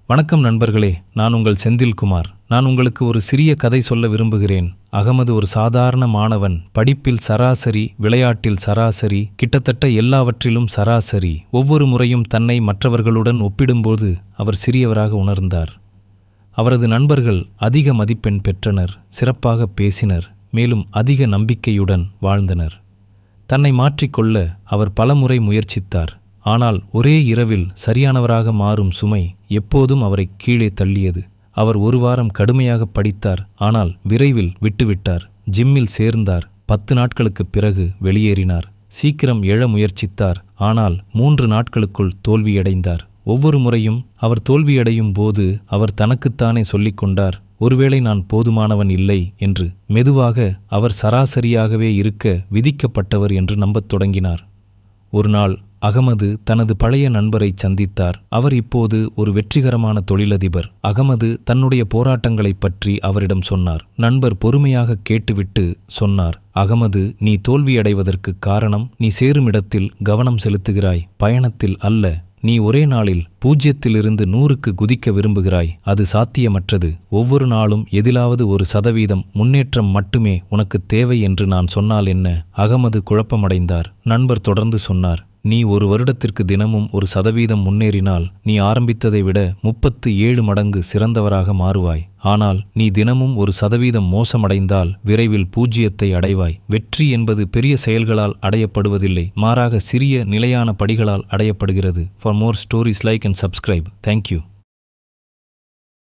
வணக்கம் நண்பர்களே, நான் உங்கள் செந்தில்குமார். நான் உங்களுக்கு ஒரு சிறிய கதை சொல்ல விரும்புகிறேன். அகமது ஒரு சாதாரண மாணவன். படிப்பில் சராசரி, விளையாட்டில் சராசரி, கிட்டத்தட்ட எல்லாவற்றிலும் சராசரி. ஒவ்வொரு முறையும் தன்னை மற்றவர்களுடன் ஒப்பிடும்போது அவர் சிறியவராக உணர்ந்தார். அவரது நண்பர்கள் அதிக மதிப்பெண் பெற்றனர், சிறப்பாக பேசினர், மேலும் அதிக நம்பிக்கையுடன் வாழ்ந்தனர். தன்னை மாற்றிக்கொள்ள அவர் பலமுறை முயற்சித்தார். ஆனால் ஒரே இரவில் சரியானவராக மாறும் சுமை எப்போதும் அவரை கீழே தள்ளியது. அவர் ஒரு வாரம் கடுமையாக படித்தார், ஆனால் விரைவில் விட்டுவிட்டார். ஜிம்மில் சேர்ந்தார். 10 நாட்களுக்குப் பிறகு வெளியேறினார். சீக்கிரம் எழ முயற்சித்தார், ஆனால் 3 நாட்களுக்குள் தோல்வியடைந்தார். ஒவ்வொரு முறையும் அவர் தோல்வியடையும் போது அவர் தனக்குத்தானே சொல்லிக்கொண்டார், ஒருவேளை நான் போதுமானவன் இல்லை என்று. மெதுவாக அவர் சராசரியாகவே இருக்க விதிக்கப்பட்டவர் என்று நம்பத் தொடங்கினார். ஒரு நாள் அகமது தனது பழைய நண்பரை சந்தித்தார். அவர் இப்போது ஒரு வெற்றிகரமான தொழிலதிபர். அகமது தன்னுடைய போராட்டங்களைப் பற்றி அவரிடம் சொன்னார். நண்பர் பொறுமையாக கேட்டுவிட்டு சொன்னார், அகமது, நீ தோல்வியடைவதற்கு காரணம் நீ சேருமிடத்தில் கவனம் செலுத்துகிறாய், பயணத்தில் அல்ல. நீ ஒரே நாளில் 0லிருந்து 100க்கு குதிக்க விரும்புகிறாய். அது சாத்தியமற்றது. ஒவ்வொரு நாளும் எதிலாவது 1% முன்னேற்றம் மட்டுமே உனக்கு தேவை என்று நான் சொன்னால் என்ன? அகமது குழப்பமடைந்தார். நண்பர் தொடர்ந்து சொன்னார், நீ 1 வருடத்திற்கு தினமும் 1% முன்னேறினால் நீ ஆரம்பித்ததை விட 37 மடங்கு சிறந்தவராக மாறுவாய். ஆனால் நீ தினமும் 1% மோசமடைந்தால் விரைவில் 0ஐ அடைவாய். வெற்றி என்பது பெரிய செயல்களால் அடையப்படுவதில்லை, மாறாக சிறிய நிலையான படிகளால் அடையப்படுகிறது. For more stories, like and subscribe. Thank you.